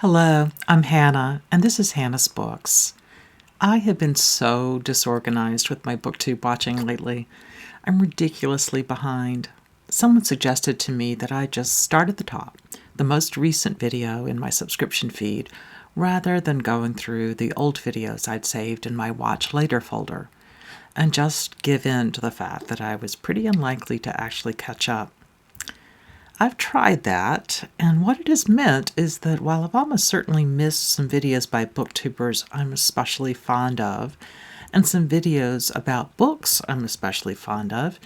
Hello, I'm Hannah, and this is Hannah's Books. I have been so disorganized with my Booktube watching lately. I'm ridiculously behind. Someone suggested to me that I just start at the top, the most recent video in my subscription feed, rather than going through the old videos I'd saved in my Watch Later folder, and just give in to the fact that I was pretty unlikely to actually catch up. I've tried that, and what it has meant is that while I've almost certainly missed some videos by booktubers I'm especially fond of, and some videos about books I'm especially fond of,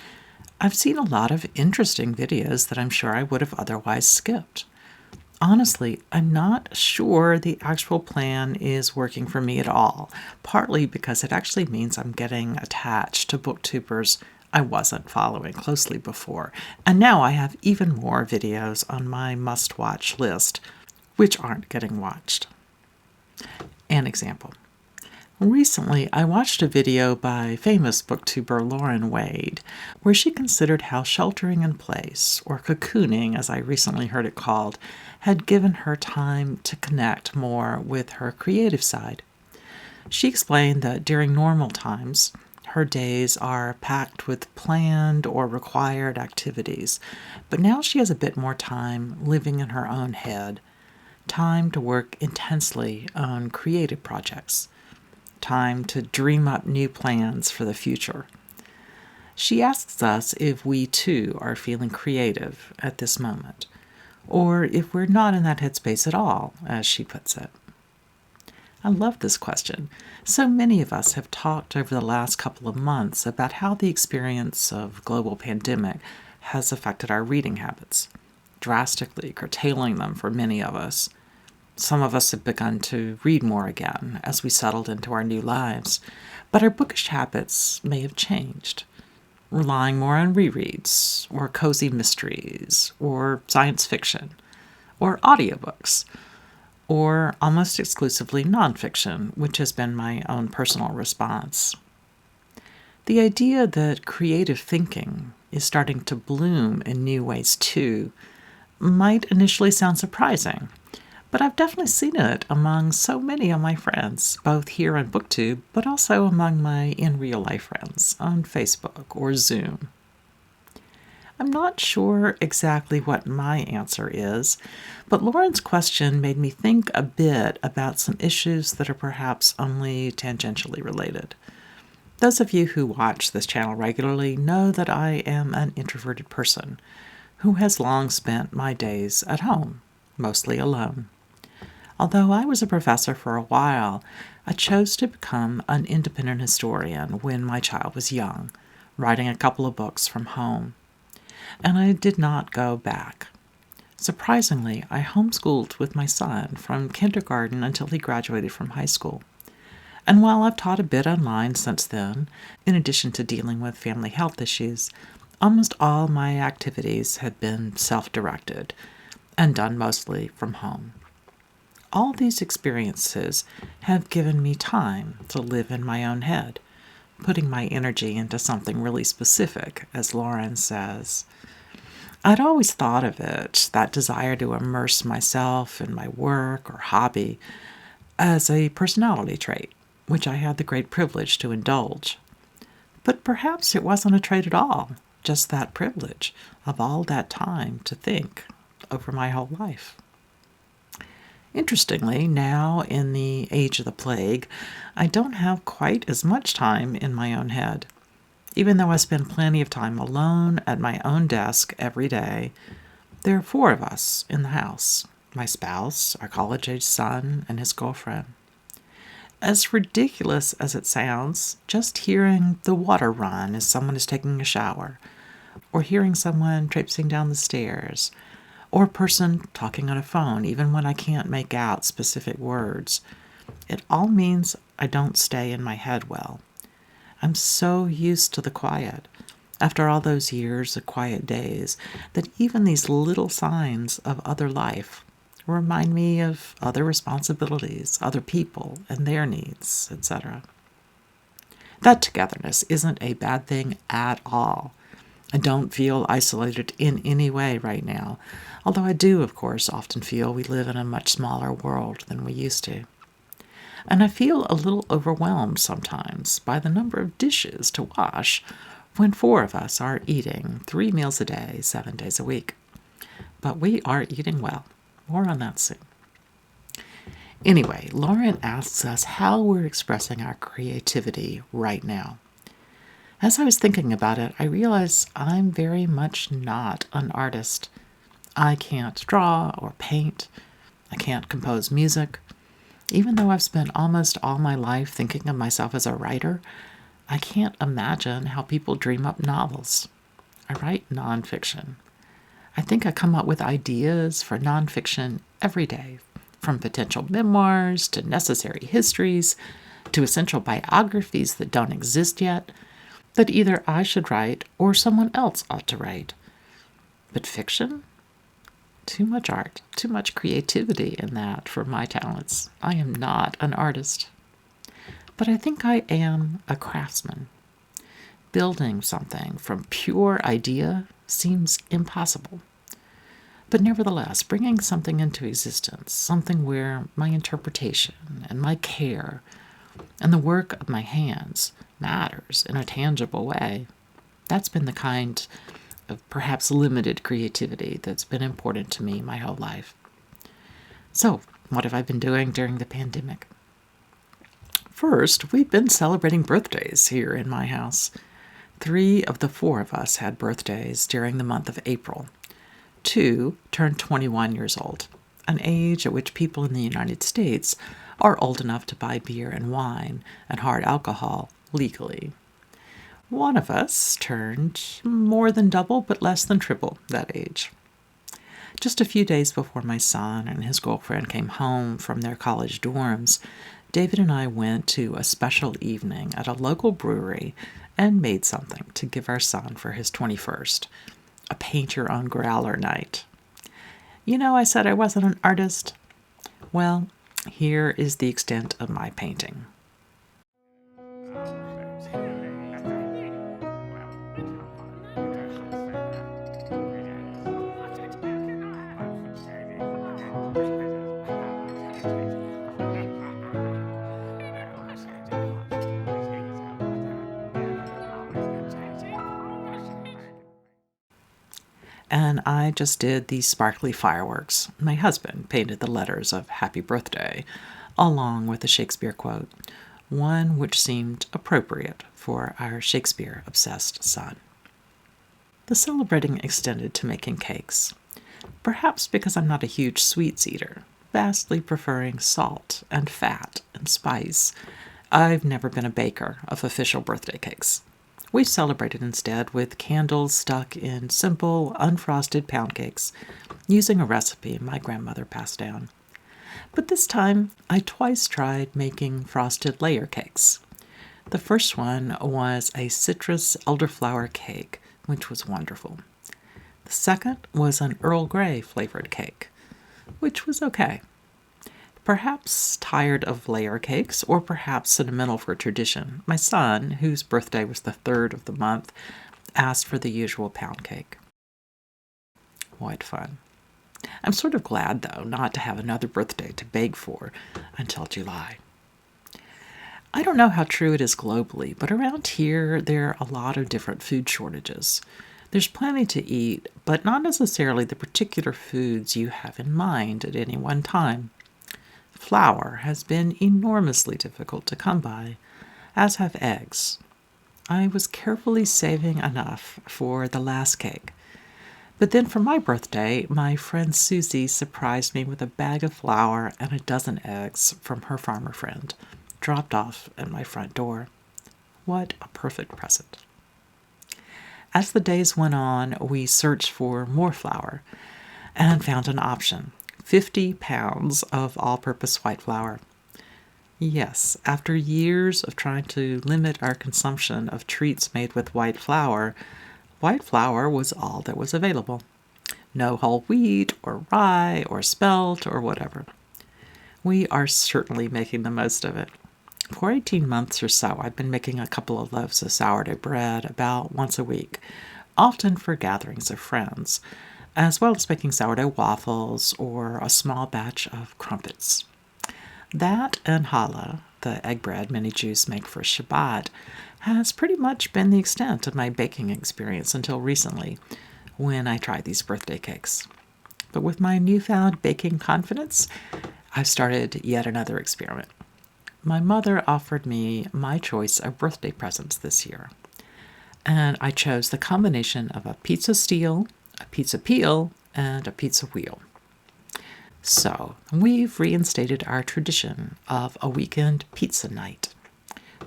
I've seen a lot of interesting videos that I'm sure I would have otherwise skipped. Honestly, I'm not sure the actual plan is working for me at all, partly because it actually means I'm getting attached to booktubers I wasn't following closely before, and now I have even more videos on my must-watch list, which aren't getting watched. An example. Recently, I watched a video by famous booktuber Lauren Wade, where she considered how sheltering in place, or cocooning as I recently heard it called, had given her time to connect more with her creative side. She explained that during normal times, her days are packed with planned or required activities, but now she has a bit more time living in her own head, time to work intensely on creative projects, time to dream up new plans for the future. She asks us if we too are feeling creative at this moment, or if we're not in that headspace at all, as she puts it. I love this question. So many of us have talked over the last couple of months about how the experience of global pandemic has affected our reading habits, drastically curtailing them for many of us. Some of us have begun to read more again as we settled into our new lives, but our bookish habits may have changed, relying more on rereads, or cozy mysteries, or science fiction, or audiobooks, or almost exclusively nonfiction, which has been my own personal response. The idea that creative thinking is starting to bloom in new ways too might initially sound surprising, but I've definitely seen it among so many of my friends, both here on Booktube, but also among my in-real-life friends on Facebook or Zoom. I'm not sure exactly what my answer is, but Lauren's question made me think a bit about some issues that are perhaps only tangentially related. Those of you who watch this channel regularly know that I am an introverted person who has long spent my days at home, mostly alone. Although I was a professor for a while, I chose to become an independent historian when my child was young, writing a couple of books from home. And I did not go back. Surprisingly, I homeschooled with my son from kindergarten until he graduated from high school. And while I've taught a bit online since then, in addition to dealing with family health issues, almost all my activities have been self-directed and done mostly from home. All these experiences have given me time to live in my own head, putting my energy into something really specific, as Lauren says. I'd always thought of it, that desire to immerse myself in my work or hobby, as a personality trait, which I had the great privilege to indulge. But perhaps it wasn't a trait at all, just that privilege of all that time to think over my whole life. Interestingly, now in the age of the plague, I don't have quite as much time in my own head. Even though I spend plenty of time alone at my own desk every day, there are 4 of us in the house: my spouse, our college-age son, and his girlfriend. As ridiculous as it sounds, just hearing the water run as someone is taking a shower, or hearing someone traipsing down the stairs, or a person talking on a phone, even when I can't make out specific words, it all means I don't stay in my head well. I'm so used to the quiet, after all those years of quiet days, that even these little signs of other life remind me of other responsibilities, other people, and their needs, etc. That togetherness isn't a bad thing at all. I don't feel isolated in any way right now, although I do, of course, often feel we live in a much smaller world than we used to. And I feel a little overwhelmed sometimes by the number of dishes to wash when 4 of us are eating 3 meals a day, 7 days a week. But we are eating well. More on that soon. Anyway, Lauren asks us how we're expressing our creativity right now. As I was thinking about it, I realized I'm very much not an artist. I can't draw or paint. I can't compose music. Even though I've spent almost all my life thinking of myself as a writer, I can't imagine how people dream up novels. I write nonfiction. I think I come up with ideas for nonfiction every day, from potential memoirs to necessary histories to essential biographies that don't exist yet, that either I should write or someone else ought to write. But fiction? Too much art, too much creativity in that for my talents. I am not an artist. But I think I am a craftsman. Building something from pure idea seems impossible. But nevertheless, bringing something into existence, something where my interpretation and my care and the work of my hands matters in a tangible way, that's been the kind of perhaps limited creativity that's been important to me my whole life. So, what have I been doing during the pandemic? First, we've been celebrating birthdays here in my house. 3 of the 4 of us had birthdays during the month of April. 2 turned 21 years old, an age at which people in the United States are old enough to buy beer and wine and hard alcohol legally. 1 of us turned more than double, but less than triple that age. Just a few days before my son and his girlfriend came home from their college dorms, David and I went to a special evening at a local brewery and made something to give our son for his 21st, a paint-your-own growler night. You know, I said I wasn't an artist. Well, here is the extent of my painting. And I just did these sparkly fireworks. My husband painted the letters of Happy Birthday, along with a Shakespeare quote, one which seemed appropriate for our Shakespeare-obsessed son. The celebrating extended to making cakes, perhaps because I'm not a huge sweets eater, vastly preferring salt and fat and spice. I've never been a baker of official birthday cakes. We celebrated instead with candles stuck in simple, unfrosted pound cakes, using a recipe my grandmother passed down. But this time, I twice tried making frosted layer cakes. The first one was a citrus elderflower cake, which was wonderful. The second was an Earl Grey flavored cake, which was okay. Perhaps tired of layer cakes, or perhaps sentimental for tradition, my son, whose birthday was the 3rd of the month, asked for the usual pound cake. What fun. I'm sort of glad, though, not to have another birthday to bake for until July. I don't know how true it is globally, but around here there are a lot of different food shortages. There's plenty to eat, but not necessarily the particular foods you have in mind at any one time. Flour has been enormously difficult to come by, as have eggs. I was carefully saving enough for the last cake. But then for my birthday, my friend Susie surprised me with a bag of flour and a dozen eggs from her farmer friend, dropped off at my front door. What a perfect present. As the days went on, we searched for more flour and found an option. 50 pounds of all-purpose white flour. Yes, after years of trying to limit our consumption of treats made with white flour was all that was available. No whole wheat or rye or spelt or whatever. We are certainly making the most of it. For 18 months or so, I've been making a couple of loaves of sourdough bread about once a week, often for gatherings of friends, as well as making sourdough waffles or a small batch of crumpets. That and challah, the egg bread many Jews make for Shabbat, has pretty much been the extent of my baking experience until recently, when I tried these birthday cakes. But with my newfound baking confidence, I've started yet another experiment. My mother offered me my choice of birthday presents this year, and I chose the combination of a pizza steel, a pizza peel, and a pizza wheel. So, we've reinstated our tradition of a weekend pizza night.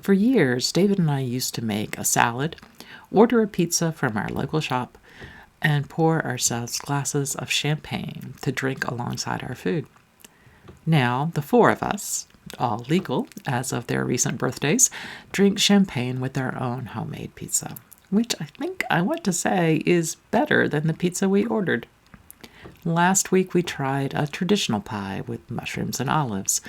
For years, David and I used to make a salad, order a pizza from our local shop, and pour ourselves glasses of champagne to drink alongside our food. Now, the four of us, all legal as of their recent birthdays, drink champagne with our own homemade pizza, which I think I want to say is better than the pizza we ordered. Last week we tried a traditional pie with mushrooms and olives,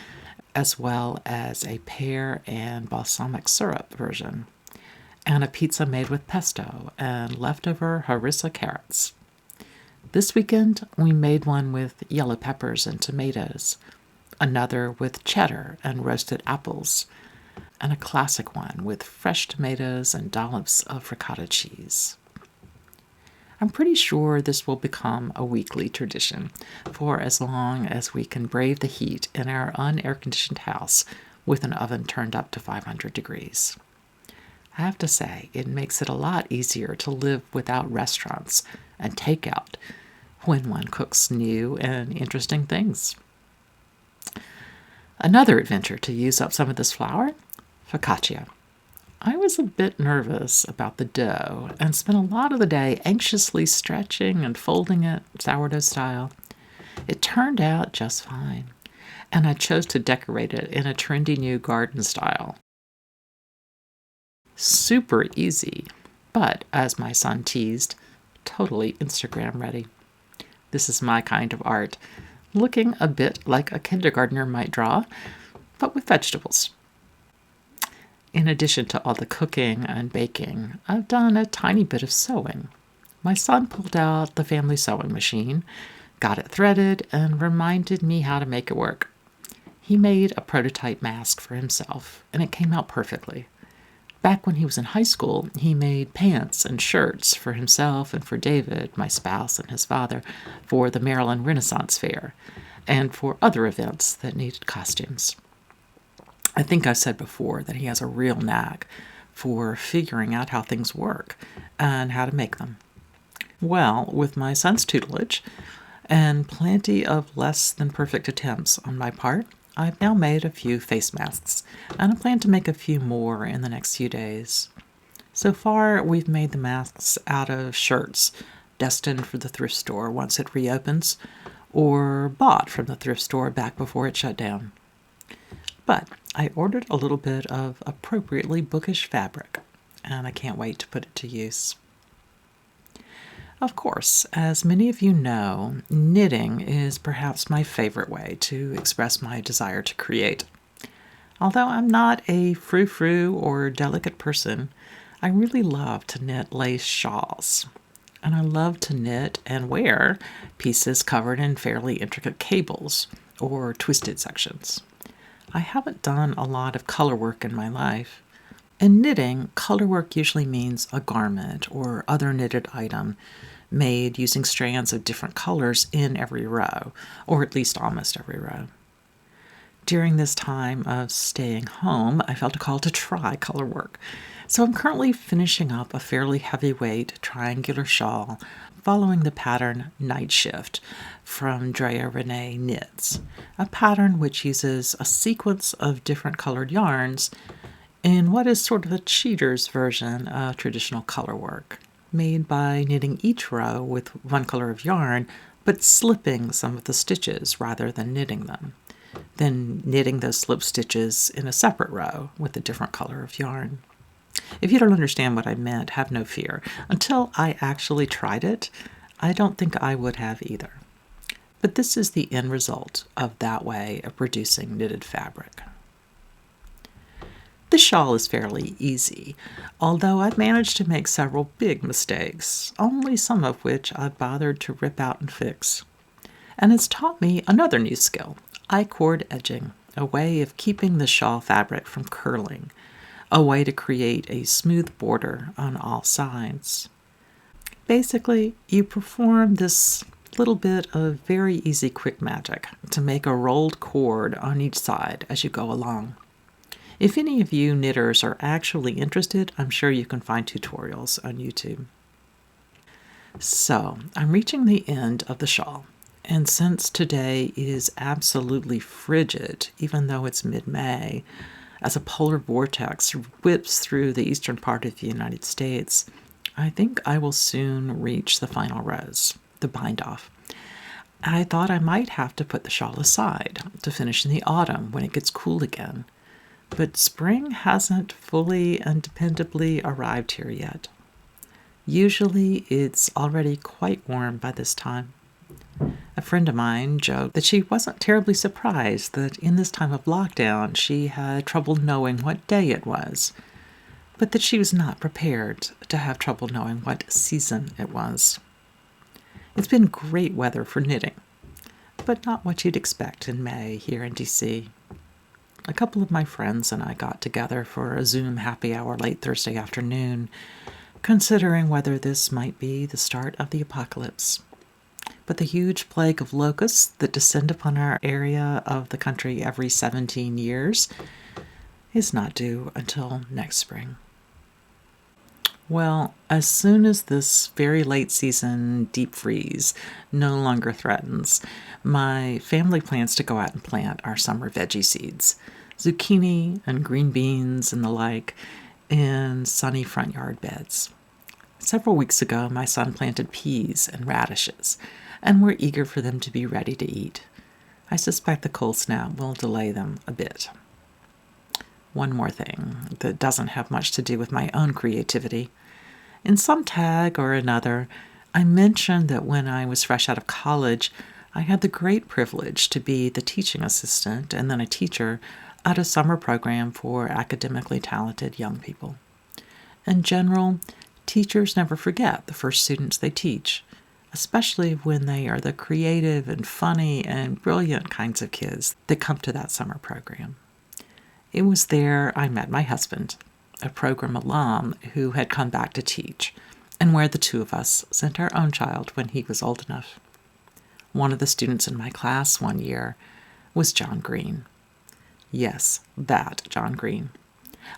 as well as a pear and balsamic syrup version, and a pizza made with pesto and leftover harissa carrots. This weekend we made one with yellow peppers and tomatoes, another with cheddar and roasted apples, and a classic one with fresh tomatoes and dollops of ricotta cheese. I'm pretty sure this will become a weekly tradition for as long as we can brave the heat in our unair-conditioned house with an oven turned up to 500 degrees. I have to say, it makes it a lot easier to live without restaurants and takeout when one cooks new and interesting things. Another adventure to use up some of this flour, focaccia. I was a bit nervous about the dough and spent a lot of the day anxiously stretching and folding it sourdough style. It turned out just fine, and I chose to decorate it in a trendy new garden style. Super easy, but as my son teased, totally Instagram ready. This is my kind of art, looking a bit like a kindergartner might draw, but with vegetables. In addition to all the cooking and baking, I've done a tiny bit of sewing. My son pulled out the family sewing machine, got it threaded, and reminded me how to make it work. He made a prototype mask for himself, and it came out perfectly. Back when he was in high school, he made pants and shirts for himself and for David, my spouse, and his father, for the Maryland Renaissance Fair, and for other events that needed costumes. I think I've said before that he has a real knack for figuring out how things work and how to make them. Well, with my son's tutelage and plenty of less than perfect attempts on my part, I've now made a few face masks, and I plan to make a few more in the next few days. So far, we've made the masks out of shirts destined for the thrift store once it reopens, or bought from the thrift store back before it shut down. But I ordered a little bit of appropriately bookish fabric, and I can't wait to put it to use. Of course, as many of you know, knitting is perhaps my favorite way to express my desire to create. Although I'm not a frou-frou or delicate person, I really love to knit lace shawls. And I love to knit and wear pieces covered in fairly intricate cables or twisted sections. I haven't done a lot of color work in my life. In knitting, color work usually means a garment or other knitted item made using strands of different colors in every row, or at least almost every row. During this time of staying home, I felt a call to try color work. So I'm currently finishing up a fairly heavyweight triangular shawl following the pattern Night Shift from Drea Renee Knits, a pattern which uses a sequence of different colored yarns in what is sort of a cheater's version of traditional color work, made by knitting each row with one color of yarn, but slipping some of the stitches rather than knitting them, then knitting those slip stitches in a separate row with a different color of yarn. If you don't understand what I meant, have no fear. Until I actually tried it, I don't think I would have either. But this is the end result of that way of producing knitted fabric. This shawl is fairly easy, although I've managed to make several big mistakes, only some of which I've bothered to rip out and fix. And it's taught me another new skill, Icord Edging, a way of keeping the shawl fabric from curling, a way to create a smooth border on all sides. Basically, you perform this little bit of very easy quick magic to make a rolled cord on each side as you go along. If any of you knitters are actually interested, I'm sure you can find tutorials on YouTube. So, I'm reaching the end of the shawl, and since today is absolutely frigid, even though it's mid-May, as a polar vortex whips through the eastern part of the United States, I think I will soon reach the final rows, the bind-off. I thought I might have to put the shawl aside to finish in the autumn when it gets cool again, but spring hasn't fully and dependably arrived here yet. Usually it's already quite warm by this time. A friend of mine joked that she wasn't terribly surprised that in this time of lockdown she had trouble knowing what day it was, but that she was not prepared to have trouble knowing what season it was. It's been great weather for knitting, but not what you'd expect in May here in DC. A couple of my friends and I got together for a Zoom happy hour late Thursday afternoon, considering whether this might be the start of the apocalypse. But the huge plague of locusts that descend upon our area of the country every 17 years is not due until next spring. Well, as soon as this very late season deep freeze no longer threatens, my family plans to go out and plant our summer veggie seeds, zucchini and green beans and the like, in sunny front yard beds. Several weeks ago, my son planted peas and radishes, and we're eager for them to be ready to eat. I suspect the cold snap will delay them a bit. One more thing that doesn't have much to do with my own creativity. In some tag or another, I mentioned that when I was fresh out of college, I had the great privilege to be the teaching assistant and then a teacher at a summer program for academically talented young people. In general, teachers never forget the first students they teach, especially when they are the creative and funny and brilliant kinds of kids that come to that summer program. It was there I met my husband, a program alum who had come back to teach, and where the two of us sent our own child when he was old enough. One of the students in my class one year was John Green. Yes, that John Green.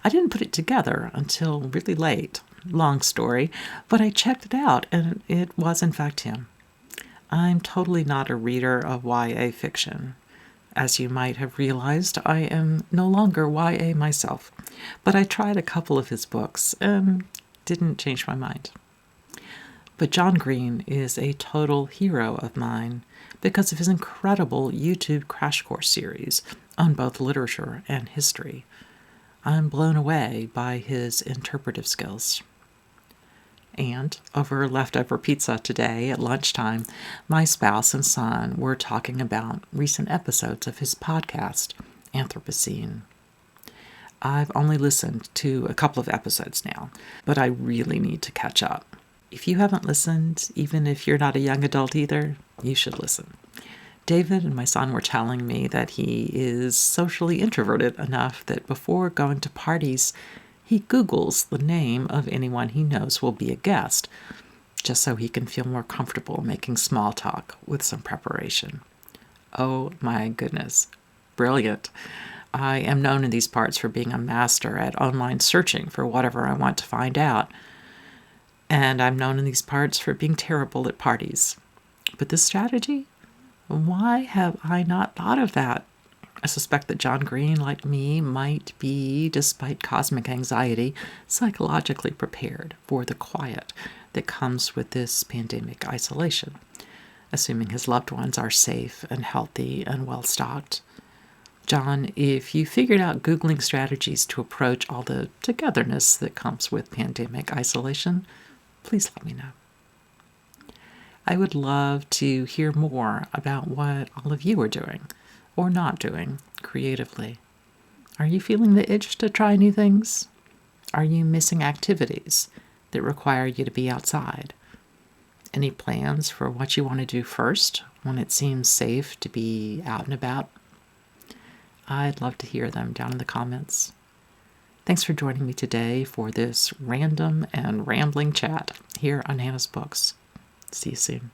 I didn't put it together until really late. Long story, but I checked it out, and it was in fact him. I'm totally not a reader of YA fiction. As you might have realized, I am no longer YA myself, but I tried a couple of his books and didn't change my mind. But John Green is a total hero of mine because of his incredible YouTube crash course series on both literature and history. I'm blown away by his interpretive skills. And over leftover pizza today at lunchtime, my spouse and son were talking about recent episodes of his podcast, Anthropocene. I've only listened to a couple of episodes now, but I really need to catch up. If you haven't listened, even if you're not a young adult either, you should listen. David and my son were telling me that he is socially introverted enough that before going to parties, he Googles the name of anyone he knows will be a guest, just so he can feel more comfortable making small talk with some preparation. Oh my goodness. Brilliant. I am known in these parts for being a master at online searching for whatever I want to find out. And I'm known in these parts for being terrible at parties. But this strategy? Why have I not thought of that? I suspect that John Green, like me, might be, despite cosmic anxiety, psychologically prepared for the quiet that comes with this pandemic isolation, assuming his loved ones are safe and healthy and well-stocked. John, if you figured out Googling strategies to approach all the togetherness that comes with pandemic isolation, please let me know. I would love to hear more about what all of you are doing or not doing creatively. Are you feeling the itch to try new things? Are you missing activities that require you to be outside? Any plans for what you want to do first when it seems safe to be out and about? I'd love to hear them down in the comments. Thanks for joining me today for this random and rambling chat here on Hannah's Books. See you soon.